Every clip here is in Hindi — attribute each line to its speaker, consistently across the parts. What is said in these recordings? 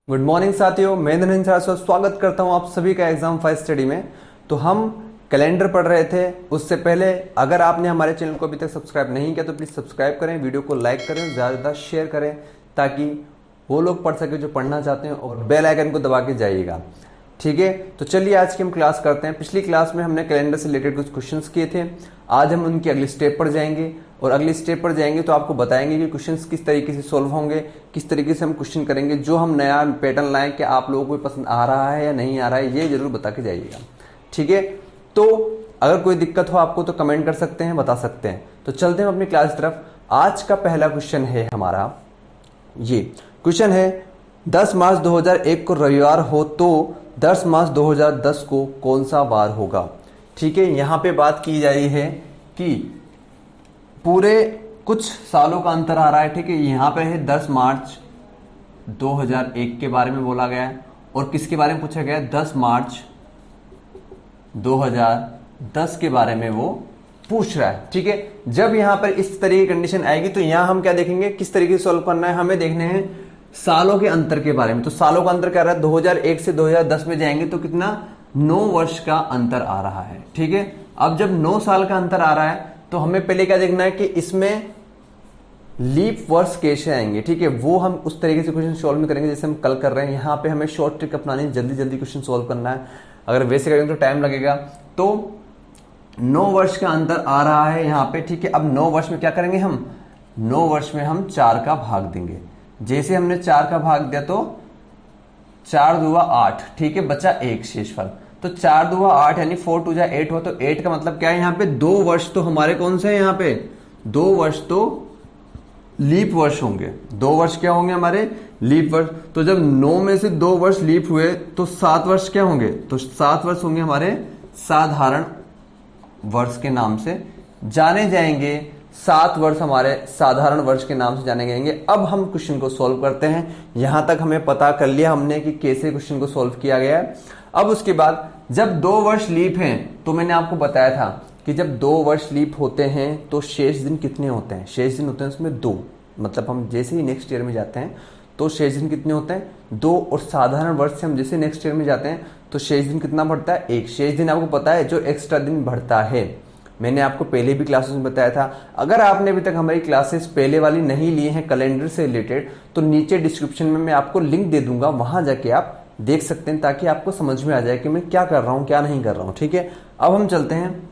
Speaker 1: गुड मॉर्निंग साथियों, मैं धनंजय सारस्वत स्वागत करता हूं आप सभी का एग्जाम 5 स्टडी में। तो हम कैलेंडर पढ़ रहे थे। उससे पहले अगर आपने हमारे चैनल को अभी तक सब्सक्राइब नहीं किया तो प्लीज़ सब्सक्राइब करें, वीडियो को लाइक करें, ज़्यादा से ज़्यादा शेयर करें ताकि वो लोग पढ़ सके जो पढ़ना चाहते हैं, और बेल आइकन को दबा के जाइएगा। ठीक है, तो चलिए आज की हम क्लास करते हैं। पिछली क्लास में हमने कैलेंडर से रिलेटेड कुछ क्वेश्चंस किए थे। आज हम उनकी अगली स्टेप पर जाएंगे, और अगली स्टेप पर जाएंगे तो आपको बताएंगे कि क्वेश्चंस किस तरीके से सॉल्व होंगे, किस तरीके से हम क्वेश्चन करेंगे, जो हम नया पैटर्न लाएं कि आप लोगों को पसंद आ रहा है या नहीं आ रहा है, ये जरूर बता के जाइएगा। ठीक है, तो अगर कोई दिक्कत हो आपको तो कमेंट कर सकते हैं, बता सकते हैं। तो चलते हैं अपनी क्लास की तरफ। आज का पहला क्वेश्चन है हमारा, ये क्वेश्चन है 10 मार्च 2001 को रविवार हो तो 10 मार्च 2010 को कौन सा वार होगा। ठीक है, यहां पे बात की जा रही है कि पूरे कुछ सालों का अंतर आ रहा है। ठीक है, यहां पे है 10 मार्च 2001 के बारे में बोला गया है, और किसके बारे में पूछा गया है, 10 मार्च 2010 के बारे में वो पूछ रहा है। ठीक है, जब यहां पर इस तरह की कंडीशन आएगी तो यहां हम क्या देखेंगे, किस तरीके से सॉल्व करना है, हमें देखने हैं सालों के अंतर के बारे में। तो सालों का अंतर क्या रहा है, 2001 से 2010 में जाएंगे तो कितना, 9 वर्ष का अंतर आ रहा है। ठीक है, अब जब 9 साल का अंतर आ रहा है तो हमें पहले क्या देखना है कि इसमें लीप वर्ष कैसे आएंगे। ठीक है, वो हम उस तरीके से क्वेश्चन सॉल्व नहीं करेंगे जैसे हम कल कर रहे हैं। यहां पे हमें शॉर्ट ट्रिक अपनानी है, जल्दी जल्दी क्वेश्चन सॉल्व करना है। अगर वैसे करेंगे तो टाइम लगेगा। तो 9 वर्ष का अंतर आ रहा है यहां पे। ठीक है, अब 9 वर्ष में क्या करेंगे, हम 9 वर्ष में हम 4 का भाग देंगे। जैसे हमने 4 का भाग दिया तो 4 दूआ 8। ठीक है, बचा 1 शेषफल। तो 4 दूआ 8 यानी 4 2 जा 8 हो, तो 8 का मतलब क्या है, यहाँ पे 2 वर्ष तो हमारे कौन से हैं, यहाँ पे 2 वर्ष तो लीप वर्ष होंगे। 2 वर्ष क्या होंगे हमारे, लीप वर्ष। तो जब 9 में से 2 वर्ष लीप हुए तो 7 वर्ष क्या होंगे, तो 7 वर्ष होंगे हमारे साधारण वर्ष के नाम से जाने जाएंगे। 7 वर्ष हमारे साधारण वर्ष के नाम से जाने जाएंगे। अब हम क्वेश्चन को सॉल्व करते हैं। यहां तक हमें पता कर लिया हमने कि कैसे क्वेश्चन को सॉल्व किया गया है। अब उसके बाद जब 2 वर्ष लीप हैं तो मैंने आपको बताया था कि जब 2 वर्ष लीप होते हैं तो शेष दिन कितने होते हैं, शेष दिन होते हैं उसमें 2। मतलब हम जैसे ही नेक्स्ट ईयर में जाते हैं तो शेष दिन कितने होते हैं, 2। और साधारण वर्ष से हम जैसे नेक्स्ट ईयर में जाते हैं तो शेष दिन कितना बढ़ता है, 1। शेष दिन आपको पता है जो एक्स्ट्रा दिन बढ़ता है, मैंने आपको पहले भी क्लासेस में बताया था। अगर आपने अभी तक हमारी क्लासेस पहले वाली नहीं लिए हैं कैलेंडर से रिलेटेड तो नीचे डिस्क्रिप्शन में मैं आपको लिंक दे दूंगा, वहां जाके आप देख सकते हैं ताकि आपको समझ में आ जाए कि मैं क्या कर रहा हूं क्या नहीं कर रहा हूं। ठीक है, अब हम चलते हैं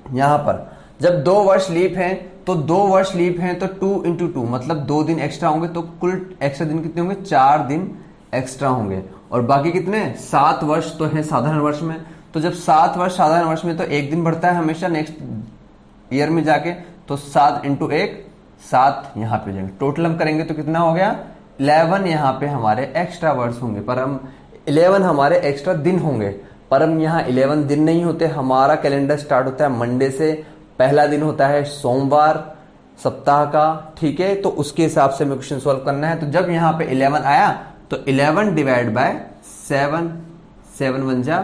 Speaker 1: यहां पर। जब 2 वर्ष लीप हैं तो 2 वर्ष लीप हैं तो 2 इंटू 2 मतलब 2 दिन एक्स्ट्रा होंगे, तो कुल एक्स्ट्रा दिन कितने होंगे, 4 दिन एक्स्ट्रा होंगे। और बाकी कितने, 7 वर्ष तो है साधारण वर्ष में। तो जब 7 वर्ष साधारण वर्ष में तो 1 दिन बढ़ता है हमेशा नेक्स्ट ईयर में जाके, तो 7 इंटू 1 7 यहां पे जाएंगे। टोटल हम करेंगे तो कितना हो गया, 11 यहां पे हमारे एक्स्ट्रा वर्ष होंगे, पर हम 11 हमारे एक्स्ट्रा दिन होंगे। पर हम यहाँ 11 दिन नहीं होते, हमारा कैलेंडर स्टार्ट होता है मंडे से। पहला दिन होता है सोमवार सप्ताह का। ठीक है, तो उसके हिसाब से हमें क्वेश्चन सॉल्व करना है। तो जब यहाँ पे 11 आया तो 11 डिवाइड बाय 7, 7 1 जा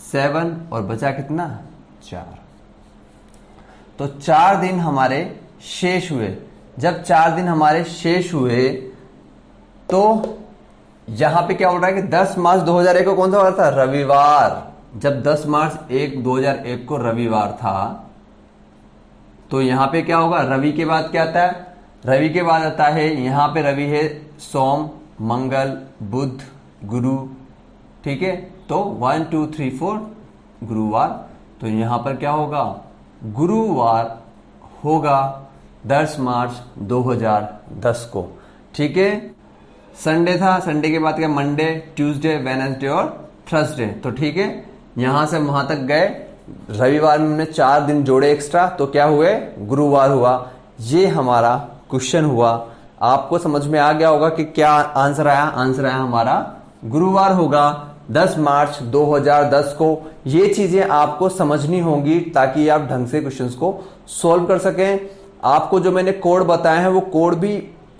Speaker 1: 7 और बचा कितना, 4। तो 4 दिन हमारे शेष हुए। जब 4 दिन हमारे शेष हुए तो यहां पे क्या हो रहा है कि 10 मार्च 2001 को कौन सा वार था, रविवार। जब 10 मार्च 2001 को रविवार था तो यहां पे क्या होगा, रवि के बाद क्या आता है, रवि के बाद आता है यहां पे रवि है सोम मंगल बुध गुरु। ठीक है, तो 1 2 3 4 गुरुवार। तो यहां पर क्या होगा, गुरुवार होगा 10 मार्च 2010 को। ठीक है, संडे था, संडे के बाद क्या, मंडे ट्यूसडे वेडनेसडे और थर्सडे। तो ठीक है, यहां से वहां तक गए। रविवार में हमने 4 दिन जोड़े एक्स्ट्रा तो क्या हुए, गुरुवार हुआ। ये हमारा क्वेश्चन हुआ। आपको समझ में आ गया होगा कि क्या आंसर आया, आंसर आया हमारा गुरुवार होगा 10 मार्च 2010 को। ये चीजें आपको समझनी होंगी ताकि आप ढंग से क्वेश्चंस को सॉल्व कर सकें। आपको जो मैंने कोड बताए हैं वो कोड भी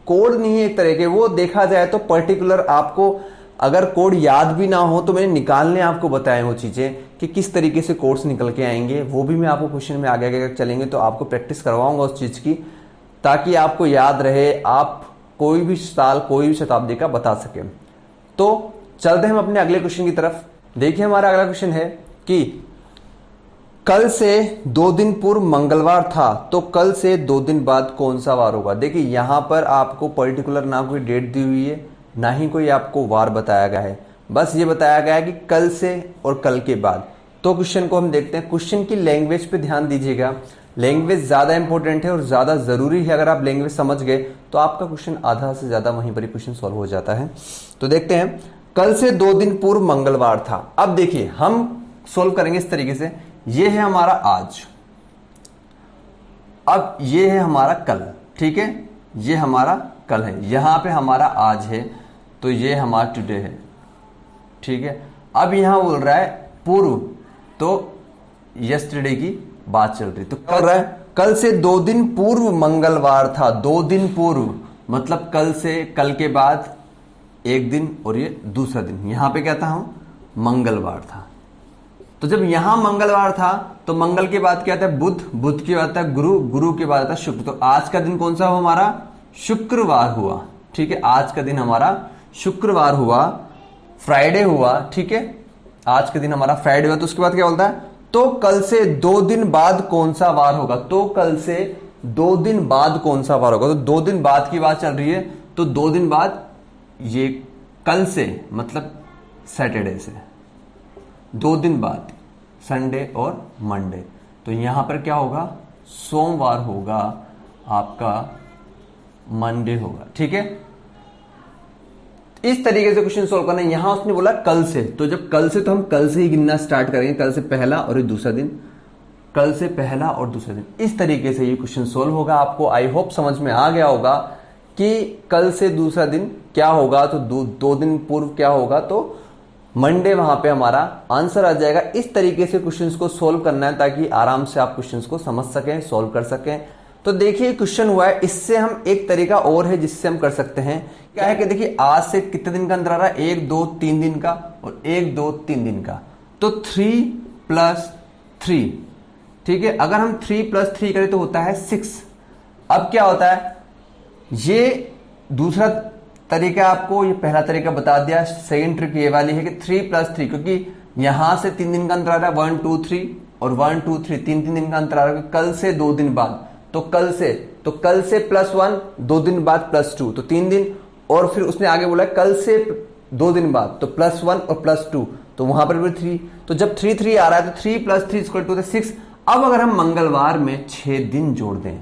Speaker 1: कोड नहीं है एक तरह के, वो देखा जाए तो पर्टिकुलर आपको अगर कोड याद भी ना हो तो मैंने निकालने आपको बताए वो चीजें कि किस तरीके से कोड्स निकल के आएंगे। वो भी मैं आपको क्वेश्चन में आगे आगे चलेंगे तो आपको प्रैक्टिस करवाऊंगा उस चीज की, ताकि आपको याद रहे, आप कोई भी साल कोई भी शताब्दी का बता सके। तो चलते हैं हम अपने अगले क्वेश्चन की तरफ। देखिए हमारा अगला क्वेश्चन है कि कल से 2 दिन पूर्व मंगलवार था, तो कल से 2 दिन बाद कौन सा वार होगा। देखिए यहां पर आपको पर्टिकुलर ना कोई डेट दी हुई है, ना ही कोई आपको वार बताया गया है, बस ये बताया गया है कि कल से और कल के बाद। तो क्वेश्चन को हम देखते हैं। क्वेश्चन की लैंग्वेज पे ध्यान दीजिएगा, लैंग्वेज ज्यादा इंपॉर्टेंट है और ज्यादा जरूरी है। अगर आप लैंग्वेज समझ गए तो आपका क्वेश्चन आधा से ज्यादा वहीं पर क्वेश्चन सॉल्व हो जाता है। तो देखते हैं, कल से 2 दिन पूर्व मंगलवार था। अब देखिए हम सोल्व करेंगे इस तरीके से, ये है हमारा आज, अब ये है हमारा कल, ठीक है, ये हमारा कल है, यहां पे हमारा आज है, तो ये हमारा टुडे है, ठीक है। अब यहां बोल रहा है पूर्व, तो यस्टरडे की बात चल रही, तो कर रहा है कल से 2 दिन पूर्व मंगलवार था। 2 दिन पूर्व मतलब कल से, कल के बाद 1 दिन और ये दूसरा दिन, यहां पे क्या था, हम मंगलवार था। तो जब यहां मंगलवार था तो मंगल के बाद क्या था, बुध, बुध के बाद था गुरु, गुरु के बाद था शुक्र। तो आज का दिन कौन सा हुआ हमारा, शुक्रवार हुआ, ठीक है। आज का दिन हमारा शुक्रवार हुआ, फ्राइडे हुआ, ठीक है, आज का दिन हमारा फ्राइडे हुआ। तो उसके बाद क्या बोलता है, तो कल से 2 दिन बाद कौन सा वार होगा। तो कल से 2 दिन बाद कौन सा वार होगा, तो 2 दिन बाद की बात चल रही है, तो 2 दिन बाद ये कल से मतलब सैटरडे से 2 दिन बाद संडे और मंडे, तो यहां पर क्या होगा, सोमवार होगा, आपका मंडे होगा, ठीक है। इस तरीके से क्वेश्चन सोल्व करना है। यहां उसने बोला कल से, तो जब कल से तो हम कल से ही गिनना स्टार्ट करेंगे, कल से पहला और दूसरा दिन, कल से पहला और दूसरा दिन, इस तरीके से ये क्वेश्चन सोल्व होगा। आपको आई होप समझ में आ गया होगा कि कल से दूसरा दिन क्या होगा, तो 2 दिन पूर्व क्या होगा, तो मंडे वहां पे हमारा आंसर आ जाएगा। इस तरीके से क्वेश्चंस को सोल्व करना है ताकि आराम से आप क्वेश्चंस को समझ सकें, सोल्व कर सकें। तो देखिए क्वेश्चन हुआ है, इससे हम एक तरीका और है जिससे हम कर सकते हैं, क्या है कि देखिए आज से कितने दिन का अंतर आ रहा है, 1 2 3 दिन का और 1 2 3 दिन का, तो 3 + 3, ठीक है। अगर हम 3 + 3 करें तो होता है 6। अब क्या होता है, ये दूसरा तरीका आपको, ये पहला तरीका बता दिया, सेकंड ट्रिक ये वाली है कि 3 + 3, क्योंकि यहां से 3 दिन का अंतर आ रहा है, 1 2 3 और 1 2 3, 3 दिन का अंतर आ रहा है, कल से 2 दिन बाद, तो कल से +1 2 दिन बाद +2, तो 3 दिन, और फिर उसने आगे बोला कल से 2 दिन बाद, तो +1 और +2, तो वहां पर भी 3, तो जब 3 3 आ रहा है तो 3 + 3 = 6। अब अगर हम मंगलवार में 6 दिन जोड़ दें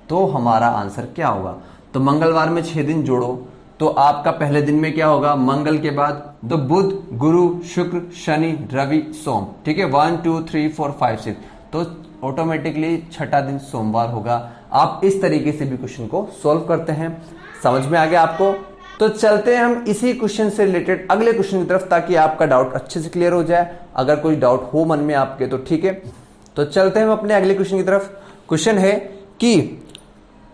Speaker 1: तो हमारा आंसर क्या होगा, तो मंगलवार में 6 दिन जोड़ो तो आपका पहले दिन में क्या होगा, मंगल के बाद तो बुध, गुरु, शुक्र, शनि, रवि, सोम, ठीक है, 1 2 3 4 5 6, तो ऑटोमेटिकली छठा दिन सोमवार होगा। आप इस तरीके से भी क्वेश्चन को सॉल्व करते हैं। समझ में आ गया आपको। तो चलते हैं हम इसी क्वेश्चन से रिलेटेड अगले क्वेश्चन की तरफ, ताकि आपका डाउट अच्छे से क्लियर हो जाए। अगर कोई डाउट हो मन में आपके तो ठीक है। तो चलते हैं हम अपने अगले क्वेश्चन की तरफ। क्वेश्चन है कि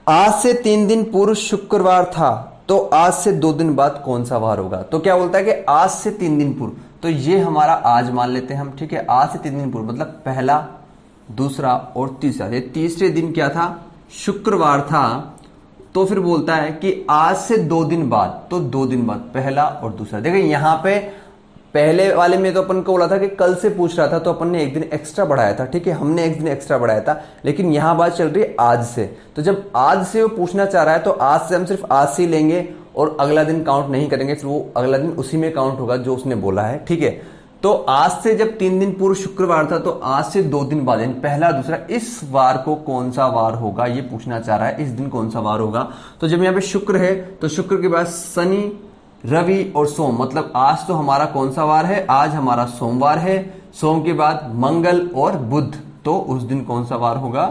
Speaker 1: आज से 3 दिन पूर्व शुक्रवार था, तो आज से 2 दिन बाद कौन सा वार होगा। तो क्या बोलता है कि आज से 3 दिन पूर्व, तो ये हमारा आज मान लेते हैं हम, ठीक है। आज से 3 दिन पूर्व मतलब पहला, दूसरा और तीसरा, ये तीसरे दिन क्या था, शुक्रवार था। तो फिर बोलता है कि आज से 2 दिन बाद, तो 2 दिन बाद पहला और दूसरा। देखिए यहां पे पहले वाले में तो अपन को बोला था कि कल से पूछ रहा था, तो अपन ने 1 दिन एक्स्ट्रा बढ़ाया था, ठीक है, हमने 1 दिन एक्स्ट्रा बढ़ाया था। लेकिन यहां बात चल रही है आज से, तो जब आज से वो पूछना चाह रहा है तो आज से हम सिर्फ आज से ही लेंगे और अगला दिन काउंट नहीं करेंगे, फिर वो अगला दिन उसी में काउंट होगा जो उसने बोला है, ठीक है। तो आज से जब 3 दिन पूर्व शुक्रवार था, तो आज से 2 दिन बाद यानी पहला दूसरा, इस वार को कौन सा वार होगा ये पूछना चाह रहा है, इस दिन कौन सा वार होगा। तो जब यहाँ पे शुक्र है तो शुक्र के बाद शनि, रवि और सोम, मतलब आज तो हमारा कौन सा वार है, आज हमारा सोमवार है। सोम के बाद मंगल और बुध, तो उस दिन कौन सा वार होगा,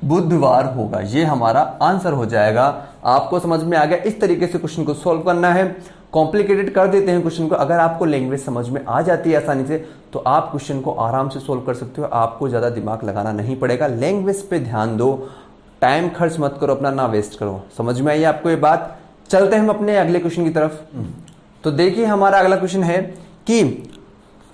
Speaker 1: बुधवार होगा। ये हमारा आंसर हो जाएगा। आपको समझ में आ गया। इस तरीके से क्वेश्चन को सॉल्व करना है। कॉम्प्लिकेटेड कर देते हैं क्वेश्चन को। अगर आपको लैंग्वेज समझ में आ जाती है आसानी से, तो आप क्वेश्चन को आराम से सोल्व कर सकते हो। आपको ज्यादा दिमाग लगाना नहीं पड़ेगा। लैंग्वेज पे ध्यान दो, टाइम खर्च मत करो, अपना ना वेस्ट करो। समझ में आई आपको ये बात। चलते हैं हम अपने अगले क्वेश्चन की तरफ। तो देखिए हमारा अगला क्वेश्चन है कि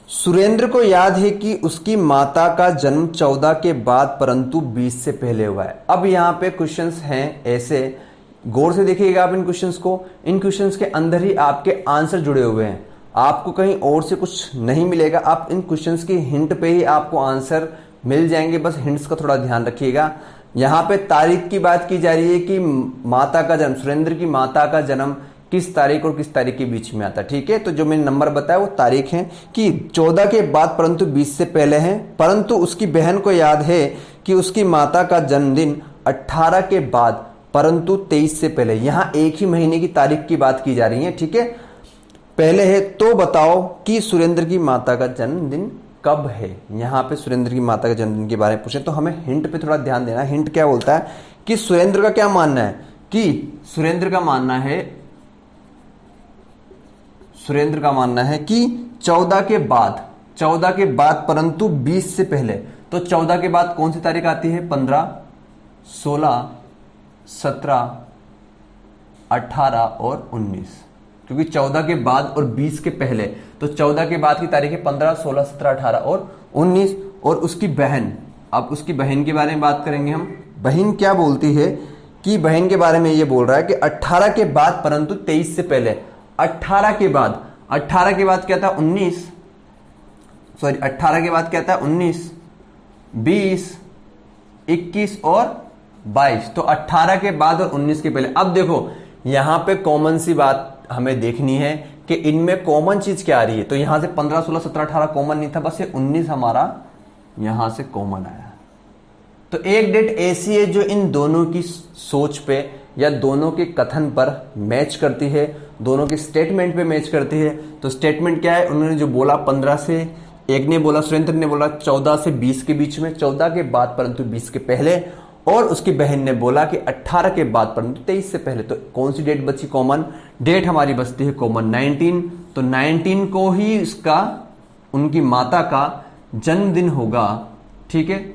Speaker 1: सुरेंद्र को याद है कि उसकी माता का जन्म 14 के बाद परंतु 20 से पहले हुआ है। अब यहां पे क्वेश्चंस हैं ऐसे, गौर से देखिएगा आप इन क्वेश्चंस को, इन क्वेश्चंस के अंदर ही आपके आंसर जुड़े हुए हैं, आपको कहीं और से कुछ नहीं मिलेगा। आप इन क्वेश्चंस की हिंट पे ही आपको आंसर मिल जाएंगे, बस हिंट्स का थोड़ा ध्यान रखिएगा। यहाँ पे तारीख की बात की जा रही है कि माता का जन्म, सुरेंद्र की माता का जन्म किस तारीख और किस तारीख के बीच में आता है, ठीक है। तो जो मैंने नंबर बताया वो तारीख है कि 14 के बाद परंतु 20 से पहले है, परंतु उसकी बहन को याद है कि उसकी माता का जन्मदिन 18 के बाद परंतु 23 से पहले। यहां एक ही महीने की तारीख की बात की जा रही है, ठीक है, पहले है। तो बताओ कि सुरेंद्र की माता का जन्मदिन कब है। यहां पे सुरेंद्र की माता के जन्मदिन के बारे में पूछे तो हमें हिंट पे थोड़ा ध्यान देना। हिंट क्या बोलता है कि सुरेंद्र का क्या मानना है, कि सुरेंद्र का मानना है कि 14 के बाद परंतु 20 से पहले। तो 14 के बाद कौन सी तारीख आती है, 15, 16, 17, 18 और 19, क्योंकि 14 के बाद और 20 के पहले, तो 14 के बाद की तारीख है 15, 16, 17, 18 और 19। और उसकी बहन, अब उसकी बहन के बारे में बात करेंगे हम। बहन क्या बोलती है कि बहन के बारे में ये बोल रहा है कि 18 के बाद परंतु 23 से पहले। 18 के बाद क्या था, 19, सॉरी 18 के बाद क्या था, 19, 20, 21 और 22। तो 18 के बाद और 19 के पहले। अब देखो यहां पे कॉमन सी बात हमें देखनी है कि इनमें कॉमन चीज क्या आ रही है। तो यहां से 15, 16, 17, 18 कॉमन नहीं था, बस ये 19 हमारा यहां से कॉमन आया। तो एक डेट ऐसी है जो इन दोनों की सोच पे या दोनों के कथन पर मैच करती है, दोनों के स्टेटमेंट पे मैच करती है। तो स्टेटमेंट क्या है, उन्होंने जो बोला 15 से, एक ने बोला, सुरेंद्र ने बोला 14 से 20 के बीच में, 14 के बाद परंतु 20 के पहले, और उसकी बहन ने बोला कि 18 के बाद परंतु 23 से पहले। तो कौन सी डेट बची कॉमन, डेट हमारी बचती है कॉमन 19। तो 19 को ही इसका, उनकी माता का जन्मदिन होगा, ठीक है,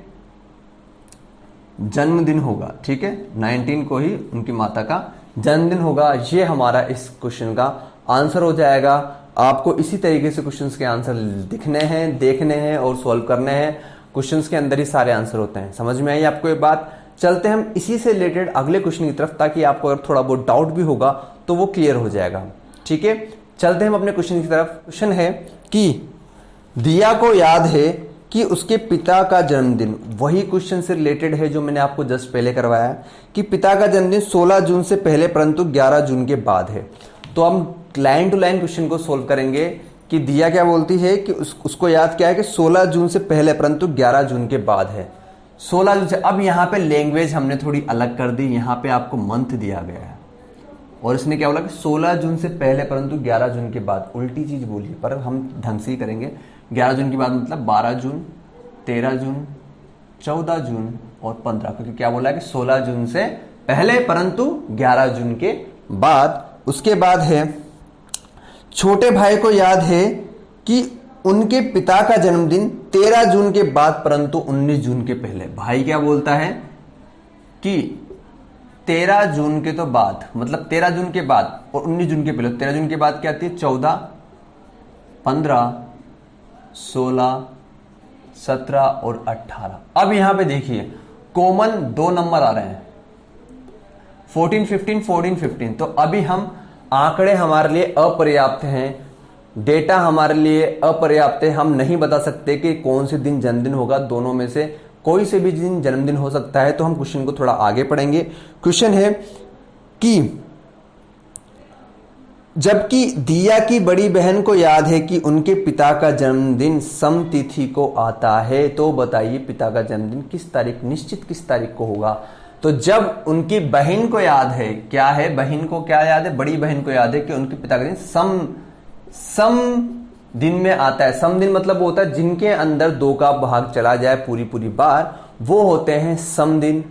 Speaker 1: जन्मदिन होगा, ठीक है, 19 को ही उनकी माता का जन्मदिन होगा। ये हमारा इस क्वेश्चन का आंसर हो जाएगा। आपको इसी तरीके से क्वेश्चंस के आंसर दिखने हैं, देखने हैं और सॉल्व करने हैं। क्वेश्चंस के अंदर ही सारे आंसर होते हैं। समझ में आई आपको ये बात। चलते हम इसी से रिलेटेड अगले क्वेश्चन की तरफ, ताकि आपको अगर थोड़ा बहुत डाउट भी होगा तो वो क्लियर हो जाएगा, ठीक है। चलते हम अपने क्वेश्चन की तरफ। क्वेश्चन है कि दिया को याद है कि उसके पिता का जन्मदिन, वही क्वेश्चन से रिलेटेड है जो मैंने आपको जस्ट पहले करवाया, कि पिता का जन्मदिन 16 जून से पहले परंतु 11 जून के बाद है। तो हम लाइन टू लाइन क्वेश्चन को सोल्व करेंगे कि दिया क्या बोलती है कि उसको याद क्या है कि 16 जून से पहले परंतु 11 जून के बाद है। 16 जून से, अब यहां पे लैंग्वेज हमने थोड़ी अलग कर दी, यहां पे आपको मंथ दिया गया है और इसने क्या बोला कि 16 जून से पहले परंतु 11 जून के बाद। उल्टी चीज बोली, पर हम ढंग से ही करेंगे। 11 जून के बाद मतलब 12 जून, 13 जून, 14 जून और 15, क्योंकि क्या बोला कि 16 जून से पहले परंतु 11 जून के बाद। उसके बाद है छोटे भाई को याद है कि उनके पिता का जन्मदिन 13 जून के बाद परंतु 19 जून के पहले। भाई क्या बोलता है कि 13 जून के तो बाद, मतलब 13 जून के बाद और 19 जून के पहले। 13 जून के बाद क्या आती है, 14, 15, 16, 17 और 18। अब यहां पे देखिए कॉमन 2 नंबर आ रहे हैं, 14, 15, 14, 15। तो अभी हम, आंकड़े हमारे लिए अपर्याप्त हैं, डेटा हमारे लिए अपर्याप्त है, हम नहीं बता सकते कि कौन से दिन जन्मदिन होगा। दोनों में से कोई से भी दिन जन्मदिन हो सकता है। तो हम क्वेश्चन को थोड़ा आगे पढ़ेंगे। क्वेश्चन है कि जबकि दिया की बड़ी बहन को याद है कि उनके पिता का जन्मदिन सम तिथि को आता है, तो बताइए पिता का जन्मदिन किस तारीख, निश्चित किस तारीख को होगा। तो जब उनकी बहन को याद है, क्या है, बहन को क्या याद है, बड़ी बहन को याद है कि उनके पिता का दिन सम दिन में आता है। सम दिन मतलब वो होता है जिनके अंदर 2 का भाग चला जाए पूरी बार, वो होते हैं सम दिन,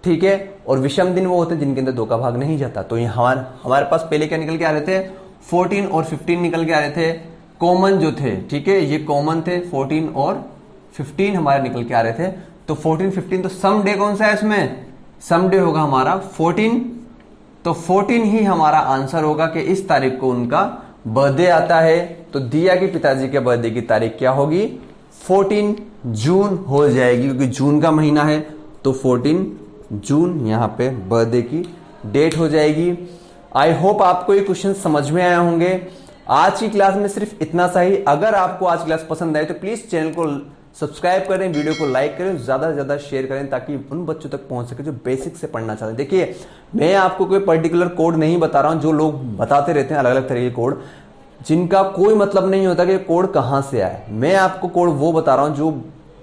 Speaker 1: ठीक है। और विषम दिन वो होते हैं जिनके अंदर 2 का भाग नहीं जाता। तो हमारे पास पहले क्या निकल के आ रहे थे, 14 और 15 निकल के आ रहे थे, कॉमन जो थे, ठीक है, ये कॉमन थे। 14 और 15 हमारे निकल के आ रहे थे। तो 14, 15, तो सम डे कौन सा है इसमें, सम डे होगा हमारा 14। तो 14 ही हमारा आंसर होगा कि इस तारीख को उनका बर्थडे आता है। तो दिया के पिताजी के बर्थडे की तारीख क्या होगी, 14 जून हो जाएगी, क्योंकि जून का महीना है। तो 14 जून यहां पे बर्थडे की डेट हो जाएगी। आई होप आपको ये क्वेश्चन समझ में आए होंगे। आज की क्लास में सिर्फ इतना सा ही। अगर आपको आज की क्लास पसंद आए तो प्लीज चैनल को सब्सक्राइब करें, वीडियो को लाइक करें, ज्यादा से ज्यादा शेयर करें ताकि उन बच्चों तक पहुंच सके जो बेसिक से पढ़ना चाहते हैं। देखिए, मैं आपको कोई पर्टिकुलर कोड नहीं बता रहा हूं, जो लोग बताते रहते हैं अलग अलग तरह के कोड, जिनका कोई मतलब नहीं होता कि कोड कहां से आए। मैं आपको कोड वो बता रहा हूं जो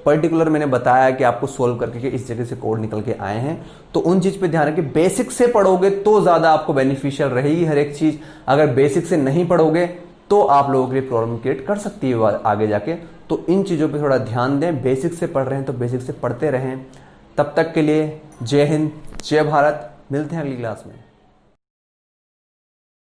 Speaker 1: पर्टिकुलर मैंने बताया कि आपको सोल्व करके कि इस जगह से कोड निकल के आए हैं। तो उन चीज पे ध्यान रखिए, बेसिक से पढ़ोगे तो ज्यादा आपको बेनिफिशियल रहेगी हर एक चीज। अगर बेसिक से नहीं पढ़ोगे तो आप लोगों के लिए प्रॉब्लम क्रिएट कर सकती है आगे जाके। तो इन चीजों पे थोड़ा ध्यान दें। बेसिक से पढ़ रहे हैं तो बेसिक से पढ़ते रहें। तब तक के लिए जय हिंद, जय भारत। मिलते हैं अगली क्लास में।